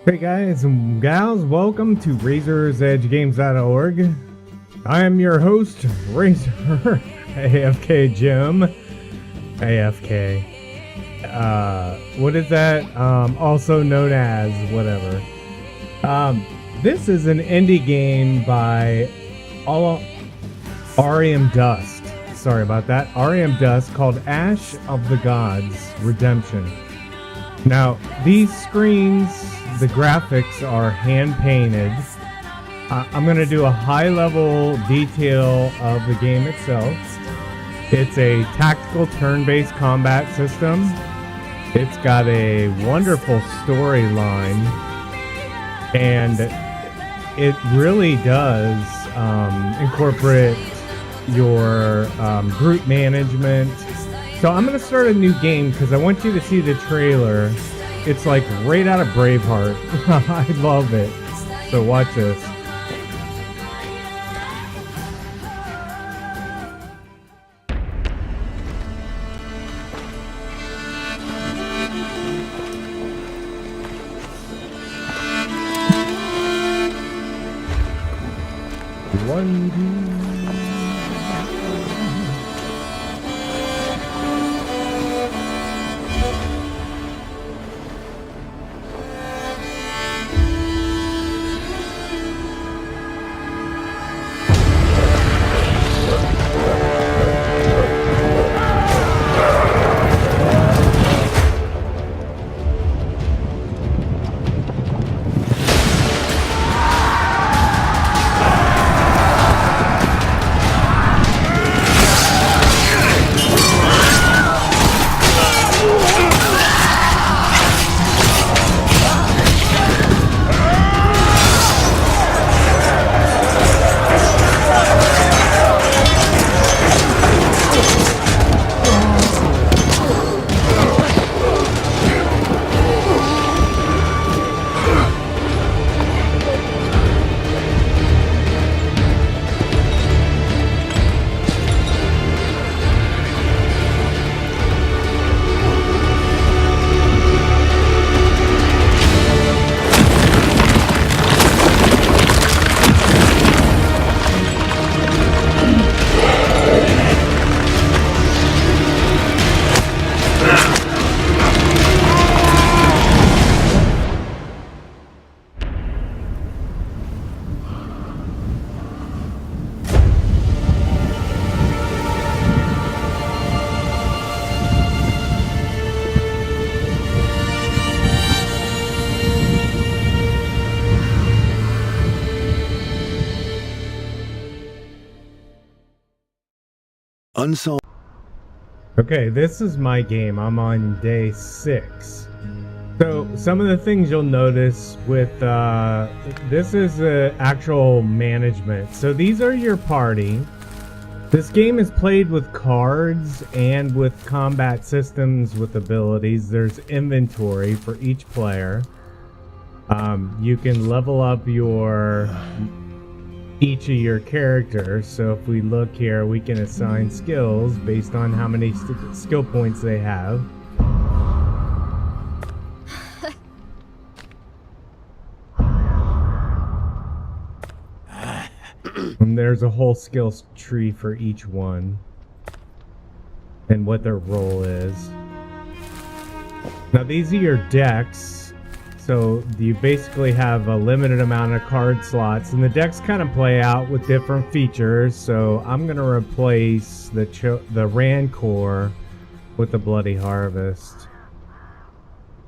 Hey guys and gals, welcome to Razor'sEdgeGames.org. I am your host, Razor AFK Jim. AFK. What is that? Also known as whatever. This is an indie game by REM Dust. Sorry about that. REM Dust called Ash of the Gods Redemption. Now, these screens, the graphics are hand painted. I'm going to do a high level detail of the game itself. It's a tactical turn-based combat system. It's got a wonderful storyline, and it really does incorporate your group management. So I'm going to start a new game because I want you to see the trailer. It's like right out of Braveheart. I love it. So watch this. One, two. Unsolved. Okay, this is my game. I'm on day 6. So some of the things you'll notice with this is actual management. So these are your party. This game is played with cards and with combat systems with abilities. There's inventory for each player. You can level up each of your characters. So if we look here, we can assign skills based on how many skill points they have. And there's a whole skills tree for each one and what their role is. Now these are your decks. So you basically have a limited amount of card slots, and the decks kind of play out with different features. So I'm going to replace the Rancor with the Bloody Harvest.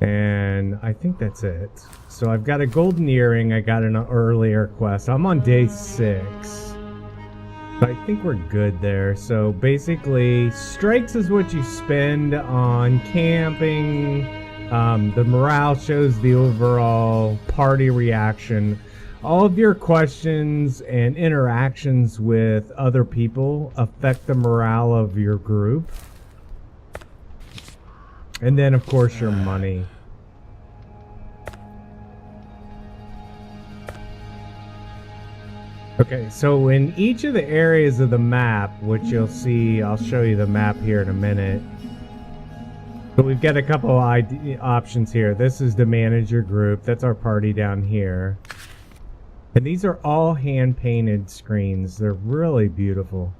And I think that's it. So I've got a golden earring. I got an earlier quest. I'm on day 6. So I think we're good there. So basically, strikes is what you spend on camping. The morale shows the overall party reaction. All of your questions and interactions with other people affect the morale of your group. And then, of course, your money. Okay, so in each of the areas of the map, which you'll see, I'll show you the map here in a minute. So we've got a couple options here. This is the manager group. That's our party down here. And these are all hand-painted screens. They're really beautiful.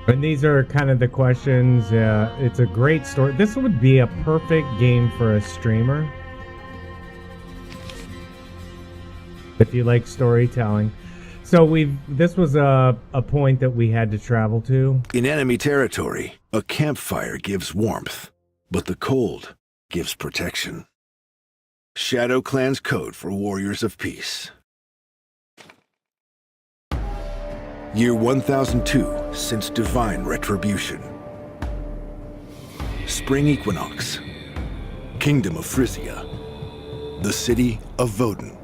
And these are kind of the questions. It's a great story. This would be a perfect game for a streamer. If you like storytelling. So this was a point that we had to travel to. In enemy territory, a campfire gives warmth, but the cold gives protection. Shadow Clan's code for warriors of peace. Year 1002 since divine retribution. Spring equinox. Kingdom of Frisia. The city of Voden.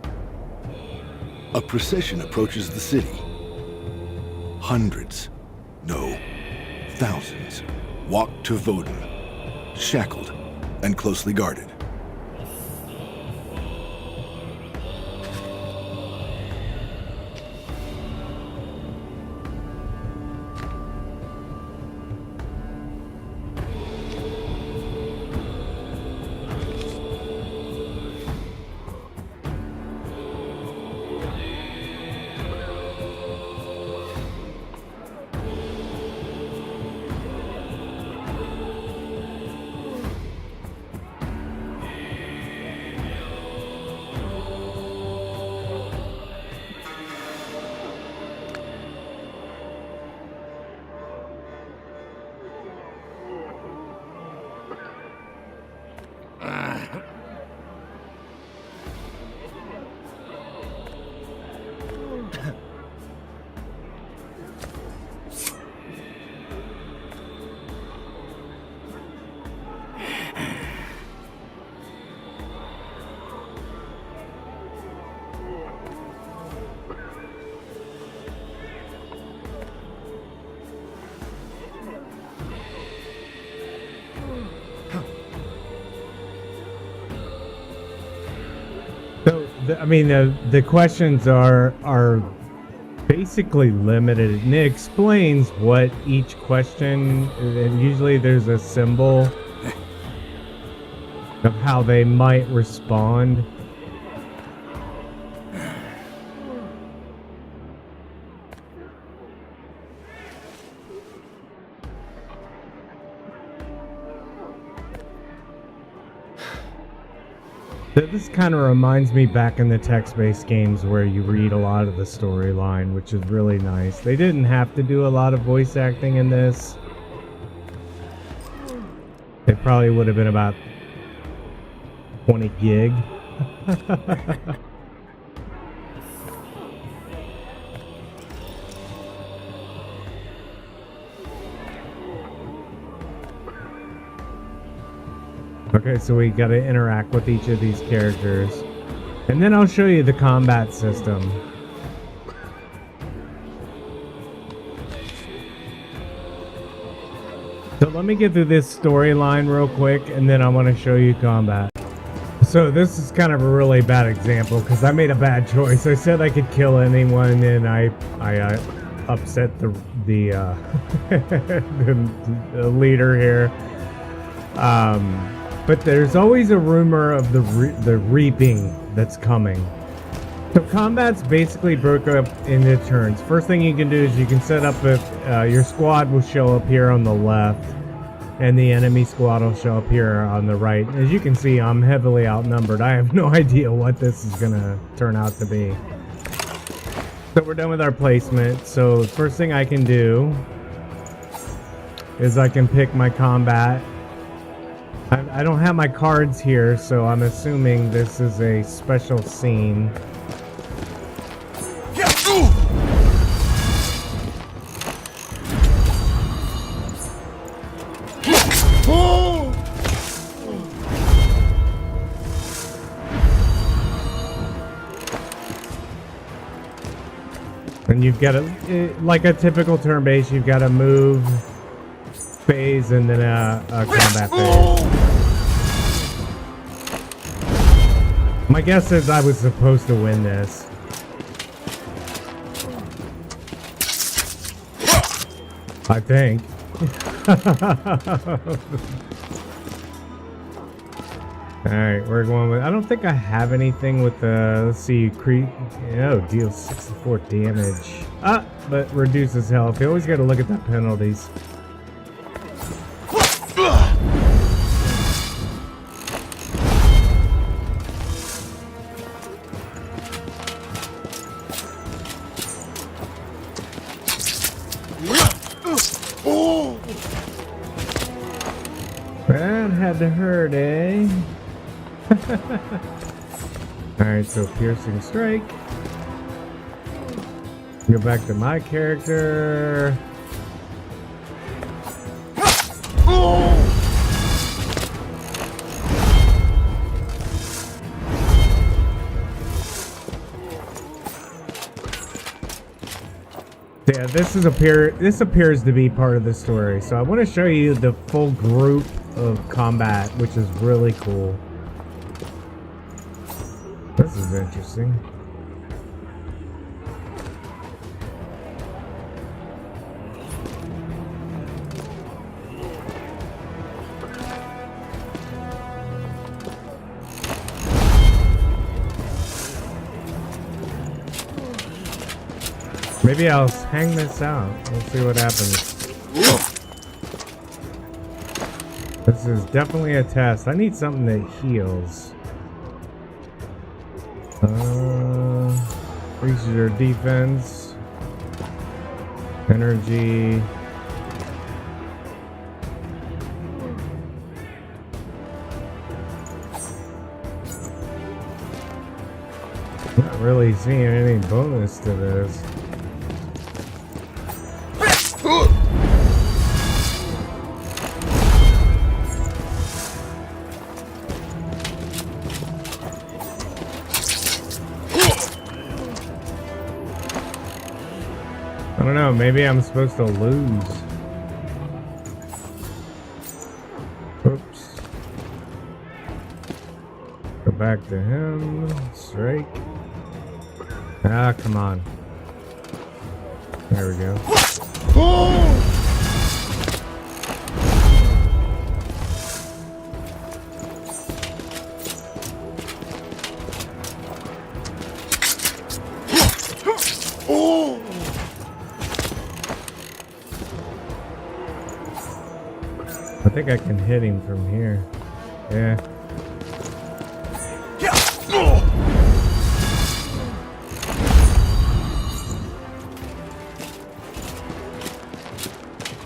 A procession approaches the city. Hundreds, no, thousands, walk to Voden, shackled and closely guarded. So, I mean, the questions are basically limited, and it explains what each question, and usually there's a symbol of how they might respond. This kind of reminds me back in the text-based games where you read a lot of the storyline, which is really nice. They didn't have to do a lot of voice acting in this. It probably would have been about 20 gig. Okay, so we gotta interact with each of these characters. And then I'll show you the combat system. So let me get through this storyline real quick, and then I want to show you combat. So this is kind of a really bad example, because I made a bad choice. I said I could kill anyone, and I upset the the leader here. But there's always a rumor of the reaping that's coming. So combat's basically broke up into turns. First thing you can do is you can set up your squad will show up here on the left, and the enemy squad will show up here on the right. As you can see, I'm heavily outnumbered. I have no idea what this is gonna turn out to be. So we're done with our placement. So first thing I can do is I can pick my combat. I don't have my cards here, so I'm assuming this is a special scene. And you've got like a typical turn base, you've got a move phase and then a combat phase. My guess is I was supposed to win this. I think. Alright, we're going with... I don't think I have anything with the... Let's see, deals 64 damage. But reduces health. You always gotta look at the penalties. That had to hurt, eh? Alright, so piercing strike. Go back to my character. Yeah, this appears to be part of the story. So I want to show you the full group of combat, which is really cool. This is interesting. Maybe I'll hang this out. We'll see what happens. This is definitely a test. I need something that heals. Increases your defense, energy. Not really seeing any bonus to this. I don't know, maybe I'm supposed to lose. Oops. Go back to him. Strike. Ah, come on. There we go. I think I can hit him from here. Yeah.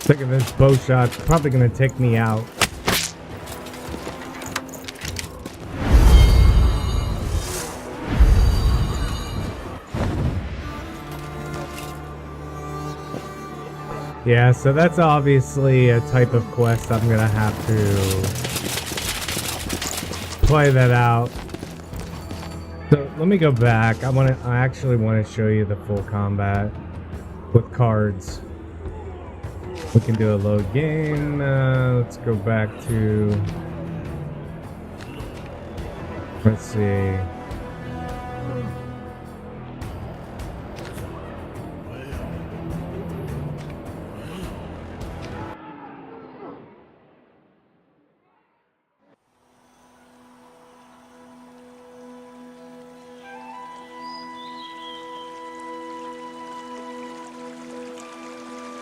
Thinking this bow shot's probably gonna take me out. Yeah, so that's obviously a type of quest I'm gonna have to play that out. So let me go back. I actually want to show you the full combat with cards. We can do a load game. Let's go back to... Let's see.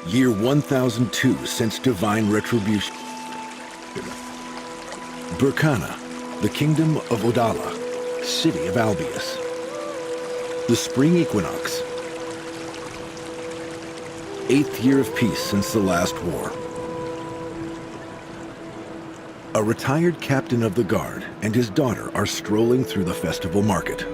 Year 1002 since divine retribution. Burkana, the kingdom of Odala, city of Albius. The spring equinox. 8th year of peace since the last war. A retired captain of the guard and his daughter are strolling through the festival market.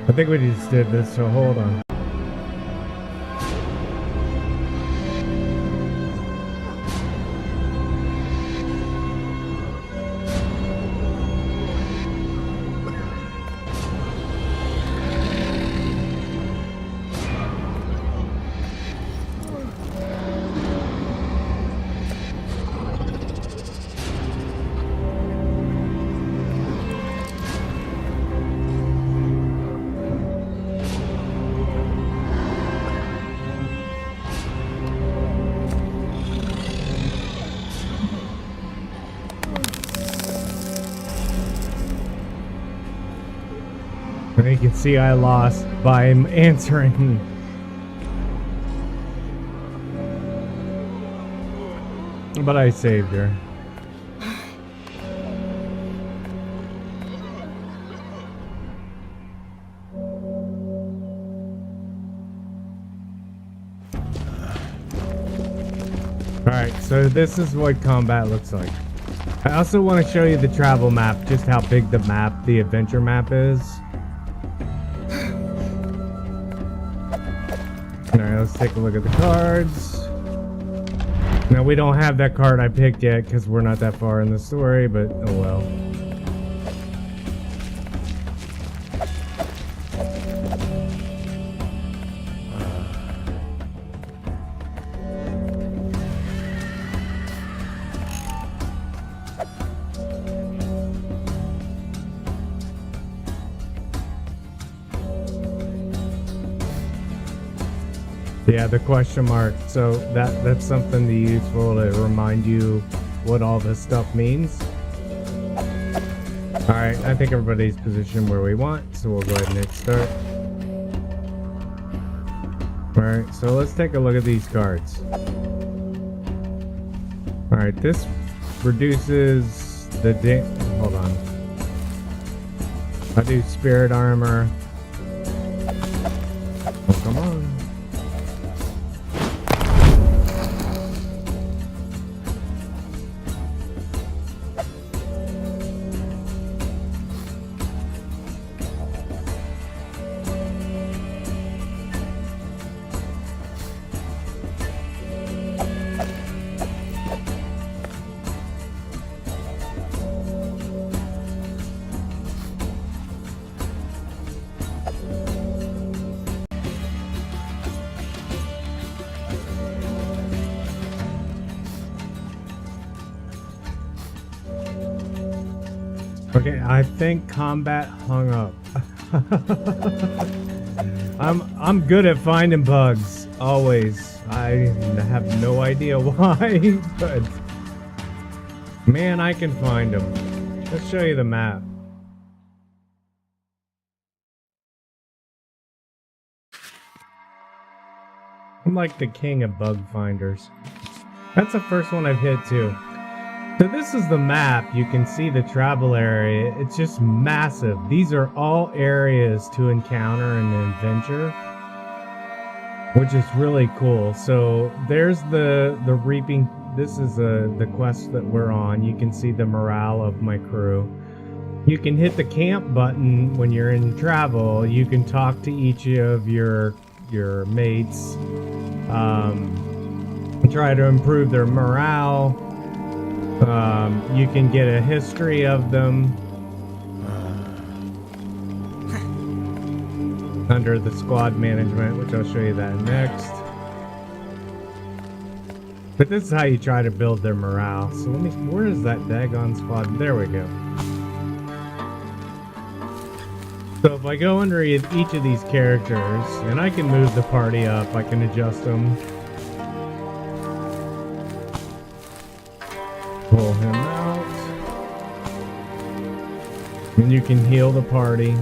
I think we just did this, so hold on. And you can see I lost by answering. But I saved her. Alright, so this is what combat looks like. I also want to show you the travel map, just how big the map, the adventure map is. Alright, let's take a look at the cards. Now, we don't have that card I picked yet because we're not that far in the story, but oh well. Yeah, the question mark. So that's something to useful to remind you what all this stuff means. Alright, I think everybody's positioned where we want, so we'll go ahead and hit start. Alright, so let's take a look at these cards. Alright, this reduces the hold on. I do spirit armor. Oh, come on. Okay, I think combat hung up. I'm good at finding bugs, always. I have no idea why, but man, I can find them. Let's show you the map. I'm like the king of bug finders. That's the first one I've hit too. So this is the map. You can see the travel area. It's just massive. These are all areas to encounter in an adventure, which is really cool. So there's the reaping. This is the quest that we're on. You can see the morale of my crew. You can hit the camp button when you're in travel. You can talk to each of your mates, try to improve their morale. You can get a history of them under the squad management, which I'll show you that next. But this is how you try to build their morale. So where is that daggone squad? There we go. So if I go under each of these characters, and I can move the party up, I can adjust them. Pull him out. And you can heal the party.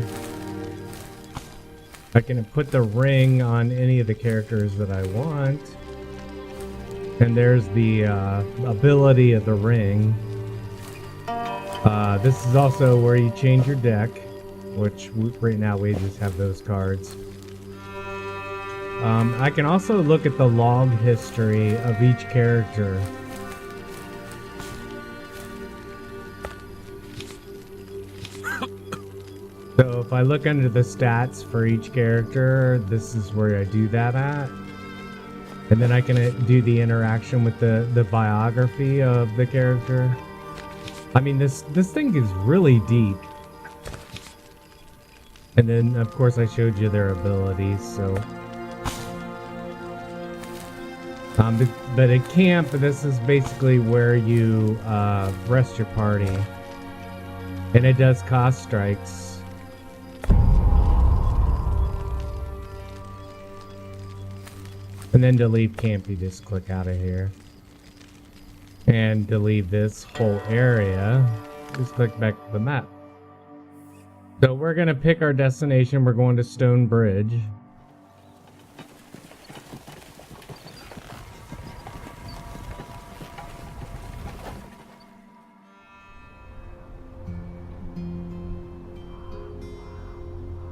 I can put the ring on any of the characters that I want. And there's the ability of the ring. This is also where you change your deck, which right now we just have those cards. I can also look at the log history of each character. So if I look under the stats for each character, this is where I do that at. And then I can do the interaction with the biography of the character. I mean, this thing is really deep. And then, of course, I showed you their abilities, so... but at camp, this is basically where you rest your party. And it does cost strikes. And then to leave camp, you just click out of here. And to leave this whole area, just click back to the map. So we're gonna pick our destination. We're going to Stone Bridge.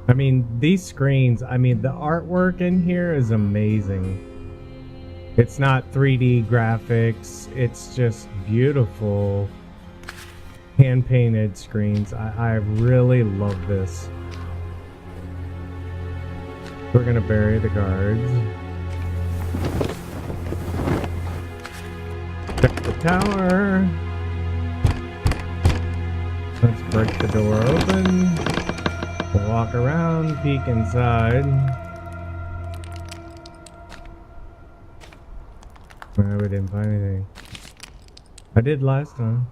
I mean, these screens, I mean, the artwork in here is amazing. It's not 3D graphics, it's just beautiful hand-painted screens. I really love this. We're gonna bury the guards. Check the tower. Let's break the door open. Walk around, peek inside. Well, we didn't find anything. I did last time.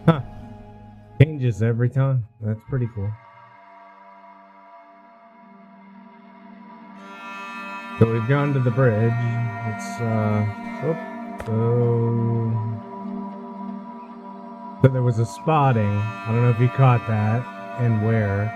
Huh. Changes every time. That's pretty cool. So we've gone to the bridge. It's so there was a spotting. I don't know if you caught that and where.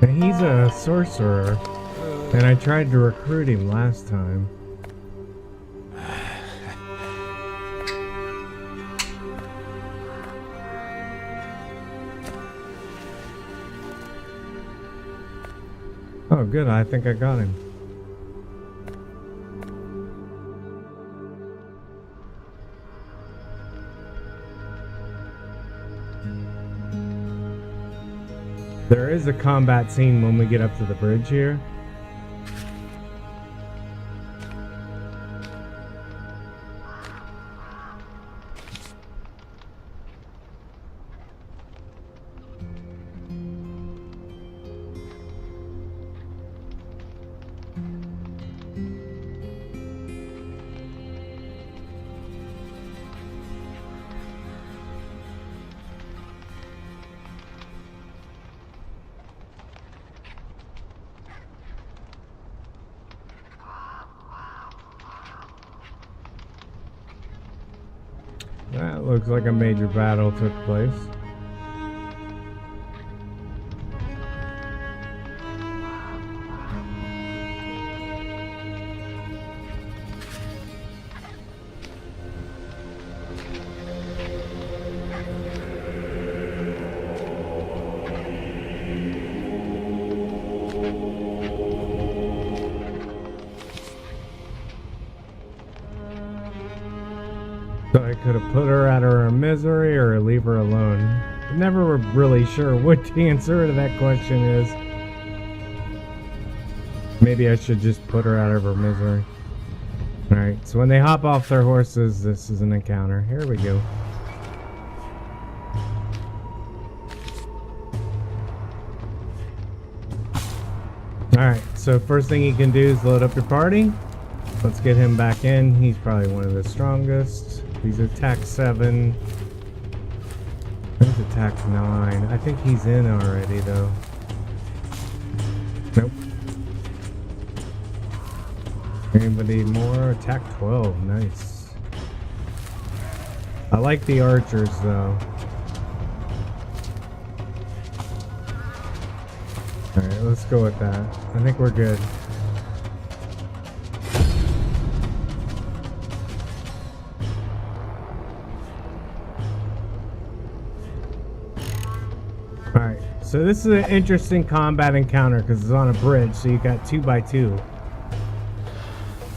And he's a sorcerer, and I tried to recruit him last time. Oh good, I think I got him. There is a combat scene when we get up to the bridge here. That looks like a major battle took place. could have put her out of her misery or leave her alone. I'm never really sure what the answer to that question is. Maybe I should just put her out of her misery. Alright, so when they hop off their horses, this is an encounter. Here we go. Alright, so first thing you can do is load up your party. Let's get him back in. He's probably one of the strongest. He's attack 7. He's attack 9. I think he's in already though. Nope. Anybody more? Attack 12. Nice. I like the archers though. Alright, let's go with that. I think we're good. Alright, so this is an interesting combat encounter because it's on a bridge, so you got 2x2.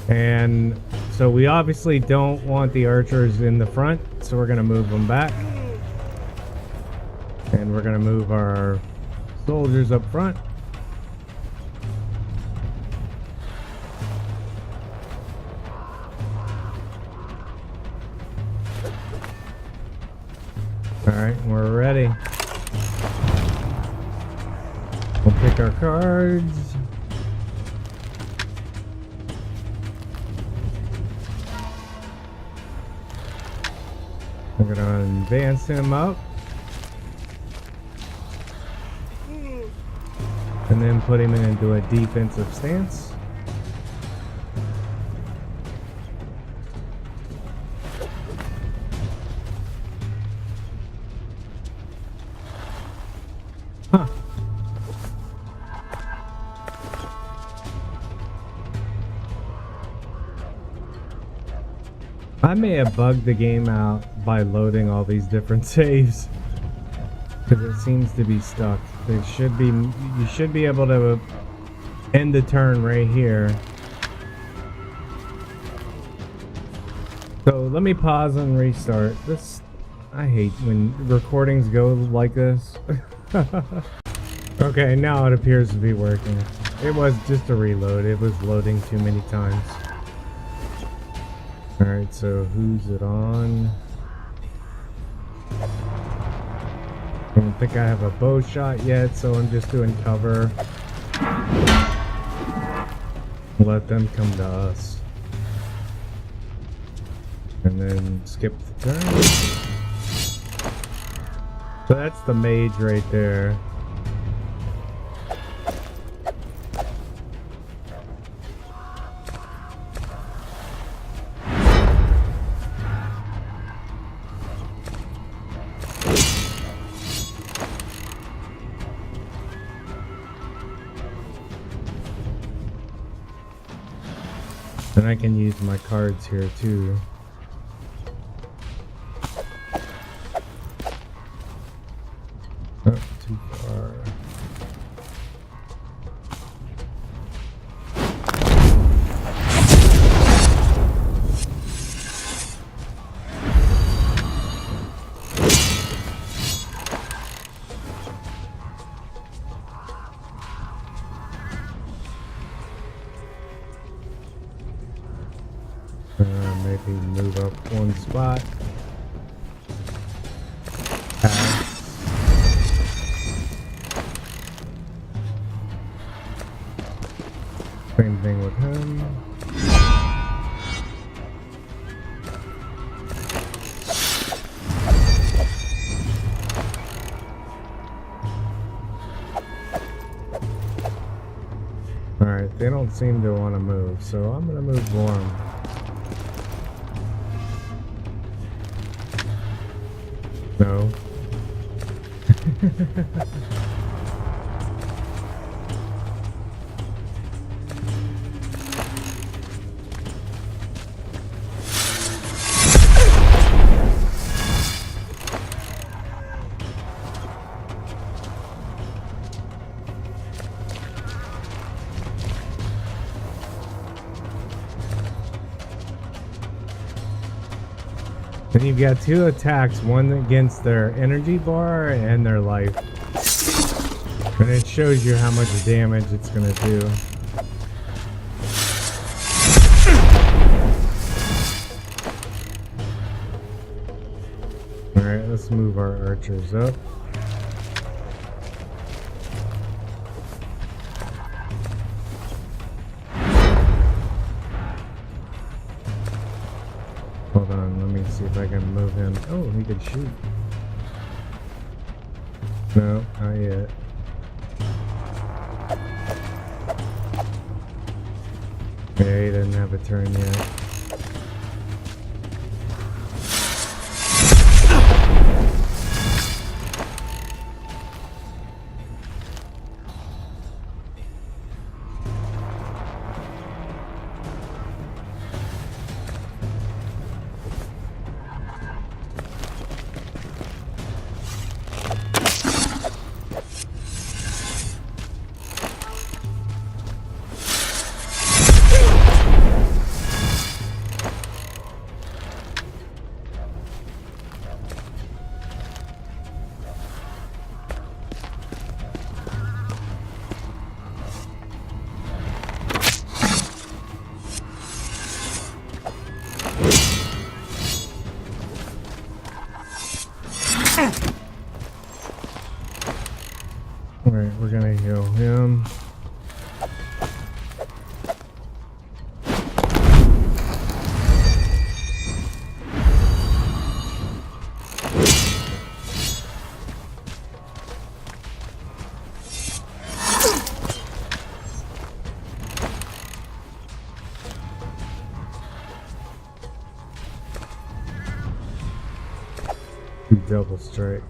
And so we obviously don't want the archers in the front, so we're going to move them back. And we're going to move our soldiers up front. Alright, we're ready. We'll pick our cards. We're gonna advance him up. And then put him into a defensive stance. Huh. I may have bugged the game out by loading all these different saves because it seems to be stuck. There should be, you should be able to end the turn right here. So let me pause and restart. This, I hate when recordings go like this. Okay, now it appears to be working. It was just a reload. It was loading too many times. Alright, so who's it on? I don't think I have a bow shot yet, so I'm just doing cover. Let them come to us. And then skip the turn. So that's the mage right there. And I can use my cards here too. Oh, too far. Maybe move up one spot. Pass. Same thing with him. Alright, they don't seem to want to move, so I'm gonna move warm. No. And you've got 2 attacks, one against their energy bar and their life. And it shows you how much damage it's going to do. Alright, let's move our archers up. Hold on, let me see if I can move him. Oh, he can shoot. No, not yet. Yeah, he doesn't have a turn yet. Alright, we're gonna heal him. Double strike.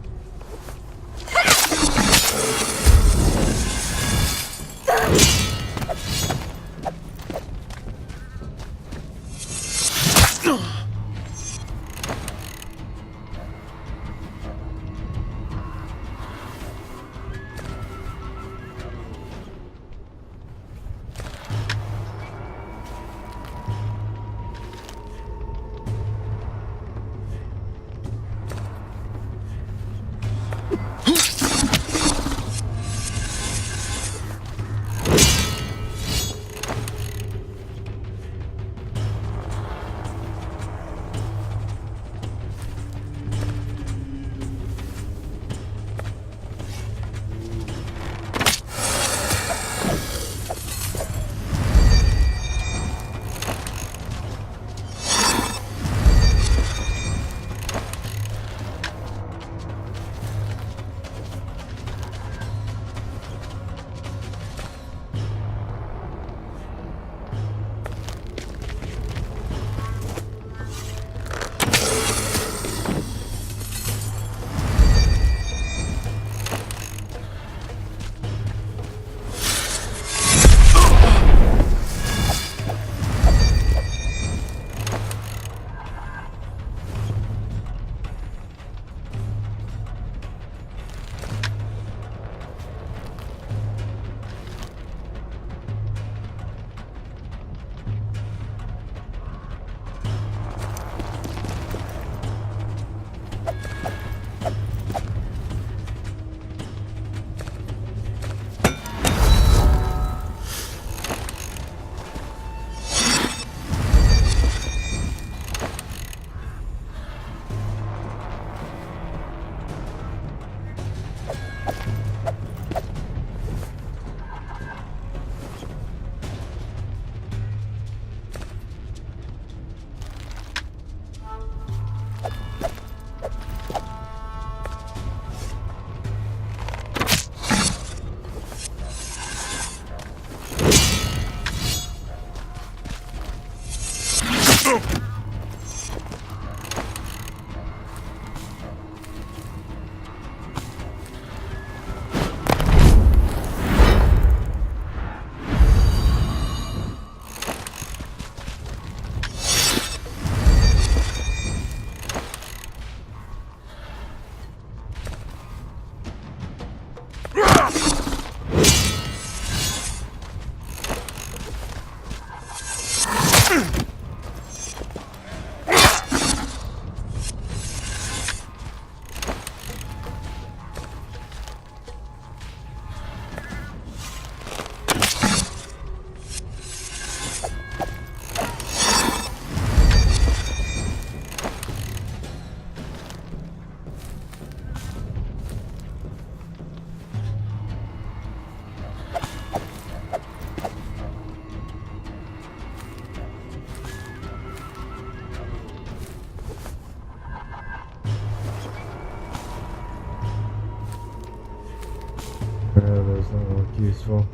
Those don't look useful.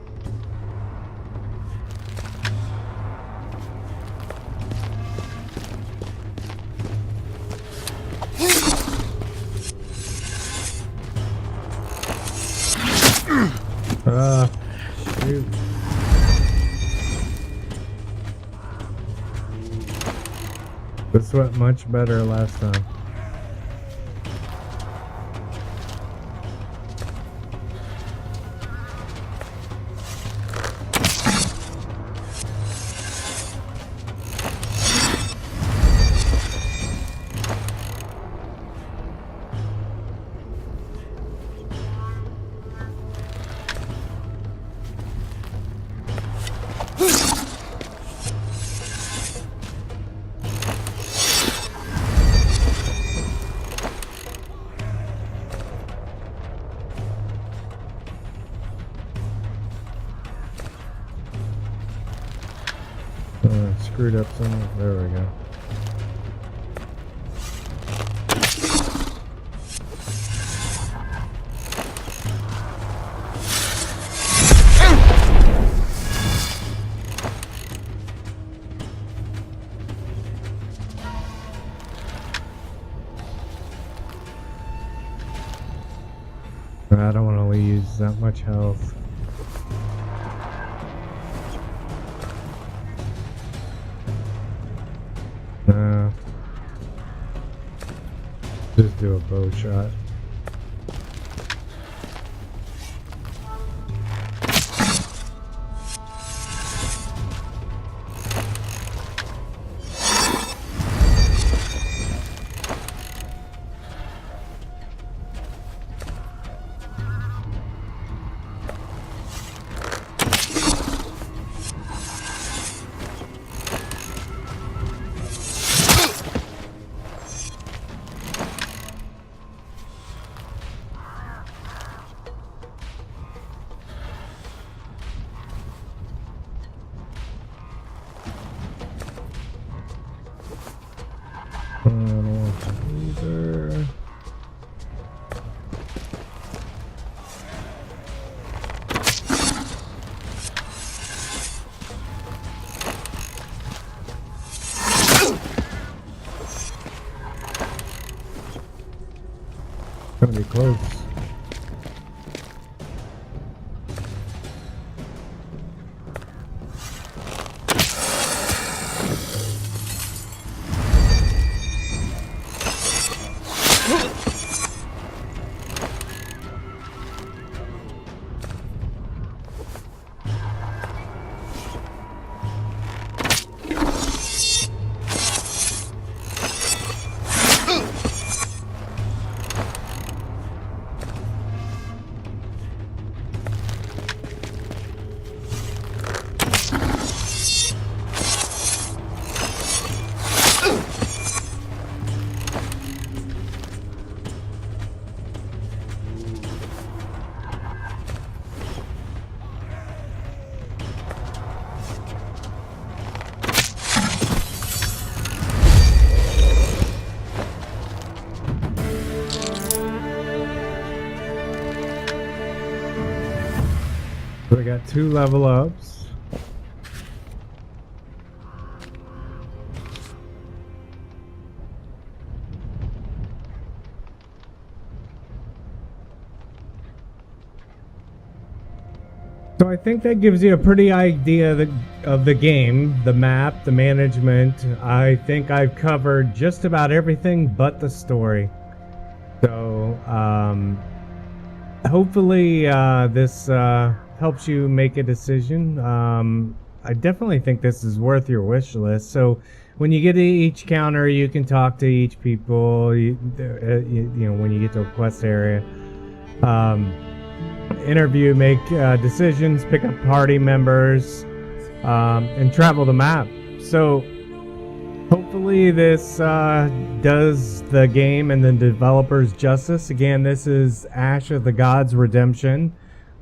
Shoot. This went much better last time. Screwed up somewhere. There we go. I don't want to use that much health. Just do a bow shot. Gonna be close. So we got 2 level ups. So I think that gives you a pretty idea of the game, the map, the management. I think I've covered just about everything but the story. So hopefully this helps you make a decision. I definitely think this is worth your wish list. So when you get to each counter, you can talk to each people. You know, when you get to a quest area, interview, make decisions, pick up party members, and travel the map. So hopefully this does the game and the developers justice. Again, this is Ash of the Gods Redemption.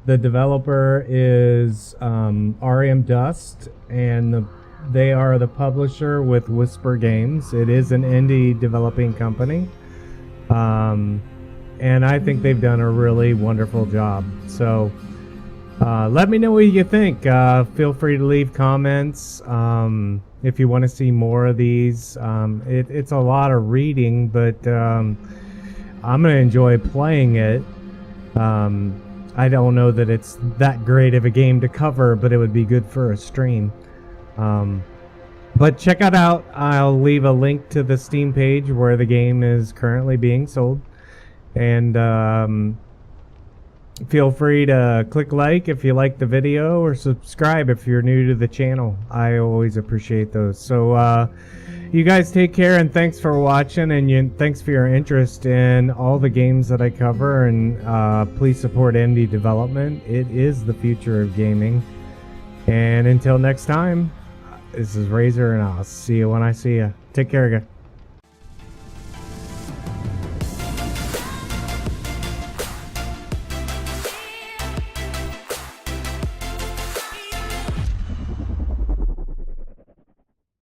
The developer is REM Dust, and they are the publisher with Whisper Games. It is an indie developing company, and I think they've done a really wonderful job. So Let me know what you think. Feel free to leave comments if you want to see more of these. It's a lot of reading, but I'm going to enjoy playing it. I don't know that it's that great of a game to cover, but it would be good for a stream. But check it out. I'll leave a link to the Steam page where the game is currently being sold. And feel free to click like if you like the video, or subscribe if you're new to the channel. I always appreciate those. So you guys take care, and thanks for watching, and thanks for your interest in all the games that I cover. And please support indie development. It is the future of gaming. And until next time, this is Razor, and I'll see you when I see you. Take care, guys.